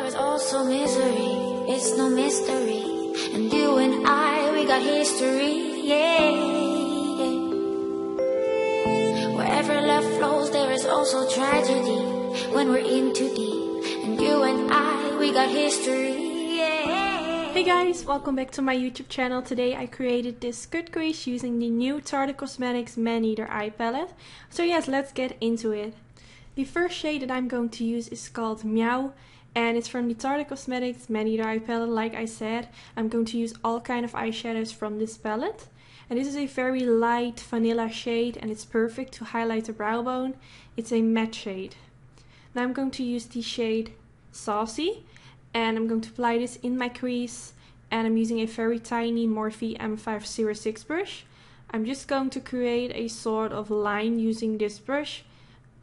there is also misery. It's no mystery. And you and I, we got history, yeah. Wherever love flows, there is also tragedy. When we're in too deep. And you and I, we got history, yeah. Hey guys, welcome back to my YouTube channel. Today I created this cut crease using the new TarteCosmetics Maneater eye palette. So yes, let's get into it. The first shade that I'm going to use is called Meow. And it's from the TarteCosmetics Maneater eye palette. Like I said, I'm going to use all kind of eyeshadows from this palette. And this is a very light vanilla shade and it's perfect to highlight the brow bone. It's a matte shade. Now I'm going to use the shade Saucy. And I'm going to apply this in my crease. And I'm using a very tiny Morphe M506 brush. I'm just going to create a sort of line using this brush.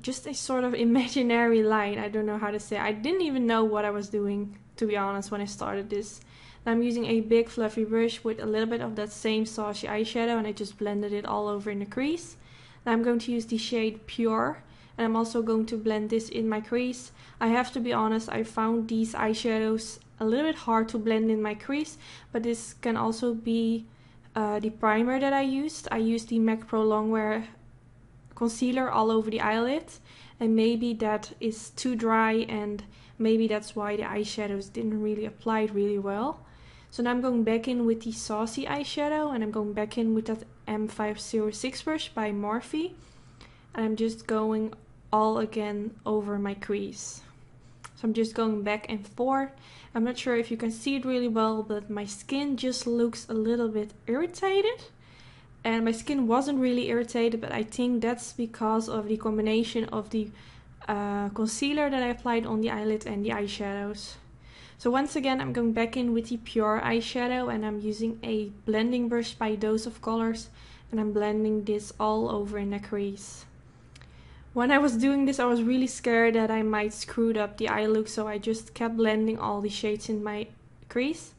Just a sort of imaginary line. I don't know how to say. I didn't even know what I was doing, to be honest, when I started this. Now I'm using a big fluffy brush with a little bit of that same saucy eyeshadow and I just blended it all over in the crease. Now I'm going to use the shade Pure and I'm also going to blend this in my crease. I have to be honest, I found these eyeshadows a little bit hard to blend in my crease, but this can also be the primer that I used. I used the MAC Pro Longwear concealer all over the eyelid and maybe that is too dry and maybe that's why the eyeshadows didn't really apply really well. So now I'm going back in with the saucy eyeshadow and I'm going back in with that M506 brush by Morphe and I'm just going all again over my crease. So I'm just going back and forth. I'm not sure if you can see it really well, but my skin just looks a little bit irritated. And my skin wasn't really irritated, but I think that's because of the combination of the concealer that I applied on the eyelid and the eyeshadows. So once again, I'm going back in with the Pure eyeshadow and I'm using a blending brush by ZoevaCosmetics and I'm blending this all over in the crease. When I was doing this, I was really scared that I might screw up the eye look, so I just kept blending all the shades in my crease.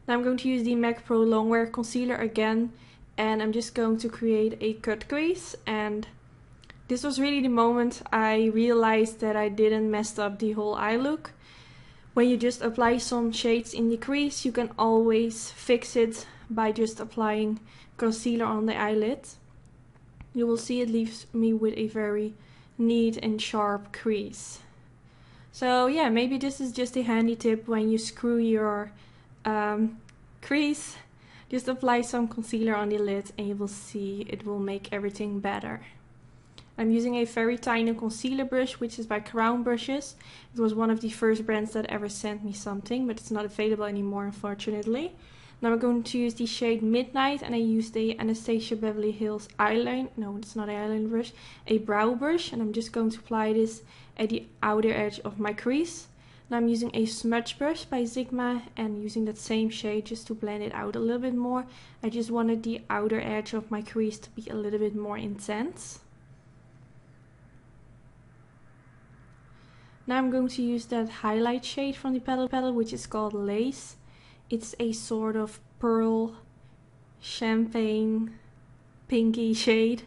Now I'm going to use the MAC Pro Longwear concealer again. And I'm just going to create a cut crease, and this was really the moment I realized that I didn't mess up the whole eye look. When you just apply some shades in the crease, you can always fix it by just applying concealer on the eyelid. You will see it leaves me with a very neat and sharp crease. So yeah, maybe this is just a handy tip when you screw your crease. Just apply some concealer on the lid and you will see it will make everything better. I'm using a very tiny concealer brush, which is by Crown Brushes. It was one of the first brands that ever sent me something, but it's not available anymore, unfortunately. Now I'm going to use the shade Midnight and I used a AnastasiaBeverlyhills eyeliner. No, it's not an eyeliner brush, a brow brush. And I'm just going to apply this at the outer edge of my crease. Now I'm using a smudge brush by Sigma and using that same shade just to blend it out a little bit more. I just wanted the outer edge of my crease to be a little bit more intense. Now I'm going to use that highlight shade from the palette, which is called Lace. It's a sort of pearl champagne pinky shade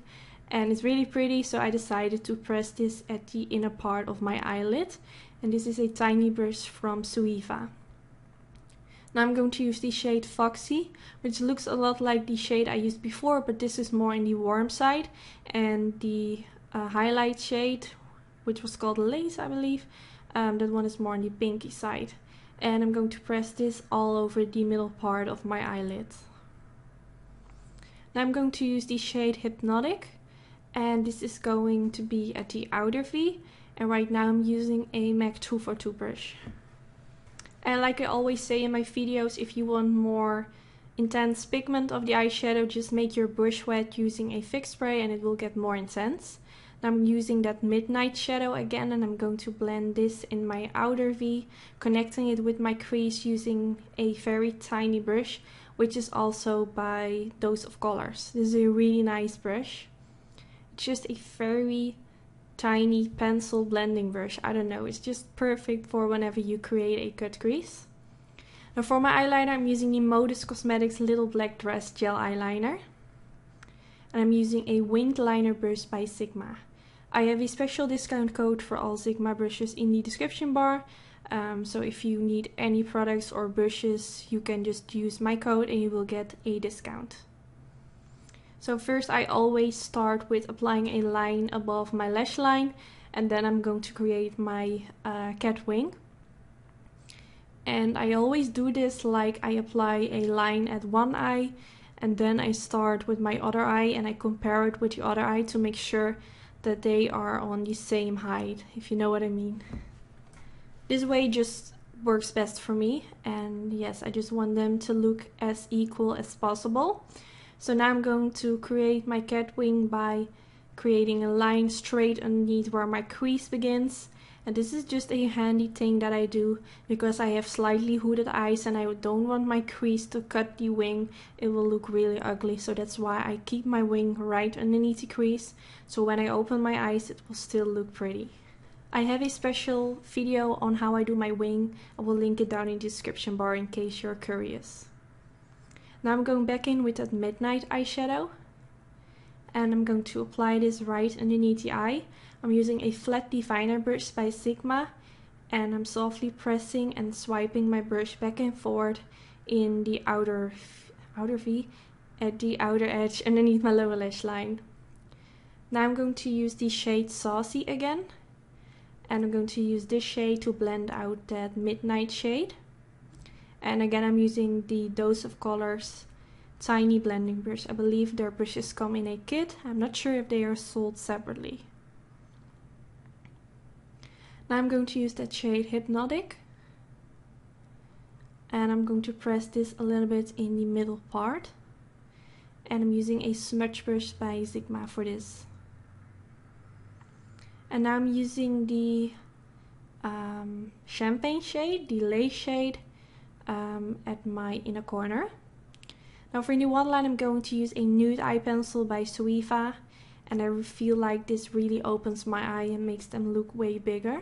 and it's really pretty, so I decided to press this at the inner part of my eyelid. And this is a tiny brush from Zoeva. Now I'm going to use the shade Foxy, which looks a lot like the shade I used before, but this is more in the warm side. And the highlight shade, which was called Lace, I believe, that one is more on the pinky side. And I'm going to press this all over the middle part of my eyelid. Now I'm going to use the shade Hypnotic, and this is going to be at the outer V. And right now I'm using a MAC 242 brush. And like I always say in my videos, if you want more intense pigment of the eyeshadow, just make your brush wet using a fix spray and it will get more intense. Now I'm using that Midnight shadow again and I'm going to blend this in my outer V, connecting it with my crease using a very tiny brush, which is also by ZoevaCosmetics. This is a really nice brush. It's just a very tiny pencil blending brush. I don't know, it's just perfect for whenever you create a cut crease. Now for my eyeliner, I'm using the MotivesCosmetics Little Black Dress Gel Eyeliner. And I'm using a winged liner brush by Sigma. I have a special discount code for all Sigma brushes in the description bar. So if you need any products or brushes, you can just use my code and you will get a discount. So first I always start with applying a line above my lash line, and then I'm going to create my cat wing. And I always do this like I apply a line at one eye, and then I start with my other eye and I compare it with the other eye to make sure that they are on the same height, if you know what I mean. This way just works best for me, and yes, I just want them to look as equal as possible. So now I'm going to create my cat wing by creating a line straight underneath where my crease begins. And this is just a handy thing that I do because I have slightly hooded eyes and I don't want my crease to cut the wing. It will look really ugly, so that's why I keep my wing right underneath the crease. So when I open my eyes, it will still look pretty. I have a special video on how I do my wing. I will link it down in the description bar in case you're curious. Now I'm going back in with that midnight eyeshadow. And I'm going to apply this right underneath the eye. I'm using a flat definer brush by Sigma, and I'm softly pressing and swiping my brush back and forth in the outer V at the outer edge underneath my lower lash line. Now I'm going to use the shade Saucy again, and I'm going to use this shade to blend out that midnight shade. And again, I'm using the Dose of Colors tiny blending brush. I believe their brushes come in a kit. I'm not sure if they are sold separately. Now I'm going to use that shade Hypnotic, and I'm going to press this a little bit in the middle part, and I'm using a smudge brush by Sigma for this. And now I'm using the champagne shade, the lace shade, at my inner corner. Now for the one line I'm going to use a nude eye pencil by Zoeva, and I feel like this really opens my eye and makes them look way bigger.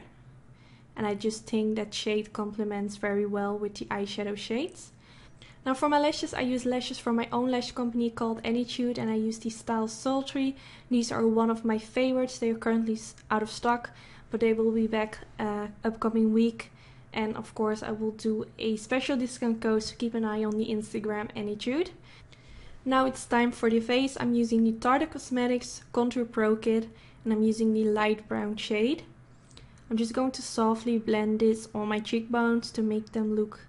And I just think that shade complements very well with the eyeshadow shades. Now for my lashes, I use lashes from my own lash company called ANNYTUDE, and I use the style Sultry. These are one of my favorites. They are currently out of stock, but they will be back upcoming week. And of course I will do a special discount code, so keep an eye on the Instagram ANNYTUDE. Now it's time for the face. I'm using the TarteCosmetics Contour Pro Kit, and I'm using the light brown shade. I'm just going to softly blend this on my cheekbones to make them look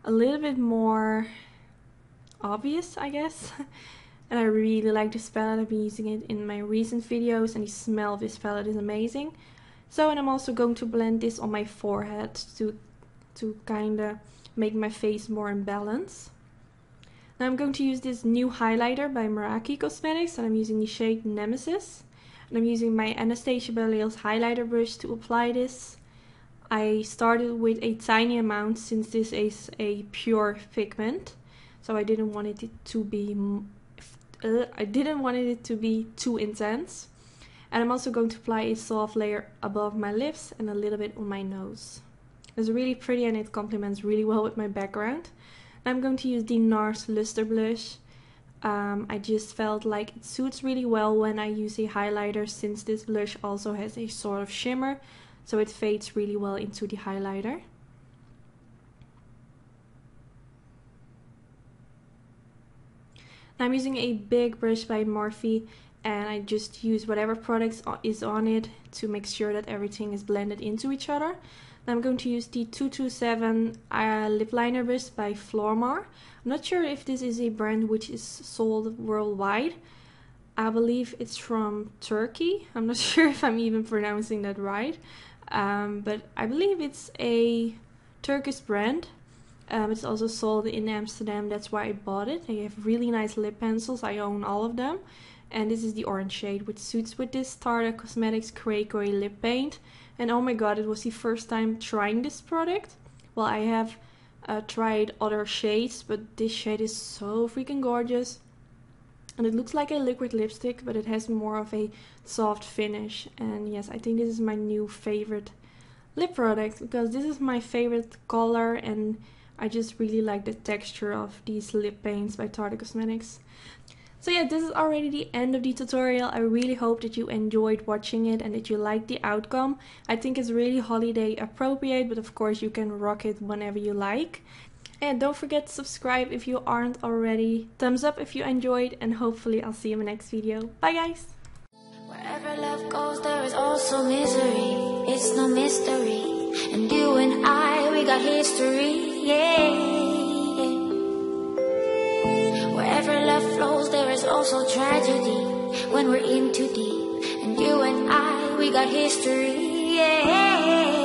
a little bit more obvious, I guess. And I really like this palette. I've been using it in my recent videos, and the smell of this palette is amazing. So, and I'm also going to blend this on my forehead to kind of make my face more in balance. Now I'm going to use this new highlighter by Merakicosmetics, and I'm using the shade Nemessis. And I'm using my AnastasiaBeverlyhills highlighter brush to apply this. I started with a tiny amount since this is a pure pigment, so I didn't want it to be too intense. And I'm also going to apply a soft layer above my lips and a little bit on my nose. It's really pretty and it complements really well with my background. And I'm going to use the NARS Luster blush. I just felt like it suits really well when I use a highlighter, since this blush also has a sort of shimmer, so it fades really well into the highlighter. Now I'm using a big brush by Morphe, and I just use whatever product is on it to make sure that everything is blended into each other. Now I'm going to use the 227 lip liner brush by Flormar. I'm not sure if this is a brand which is sold worldwide. I believe it's from Turkey. I'm not sure if I'm even pronouncing that right. But I believe it's a Turkish brand. It's also sold in Amsterdam, that's why I bought it. They have really nice lip pencils. I own all of them. And this is the orange shade, which suits with this TarteCosmetics Cray Cray Lip paint. And oh my god, it was the first time trying this product. Well, I have tried other shades, but this shade is so freaking gorgeous. And it looks like a liquid lipstick, but it has more of a soft finish. And yes, I think this is my new favorite lip product, because this is my favorite color, and I just really like the texture of these lip paints by TarteCosmetics. So yeah, this is already the end of the tutorial. I really hope that you enjoyed watching it and that you liked the outcome. I think it's really holiday appropriate, but of course you can rock it whenever you like. And don't forget to subscribe if you aren't already. Thumbs up if you enjoyed, and hopefully I'll see you in my next video. Bye guys! Wherever love goes, there is also misery. It's no mystery. And you and I, we got history, yeah. Wherever love flows, there is also tragedy. When we're in too deep. And you and I, we got history, yeah.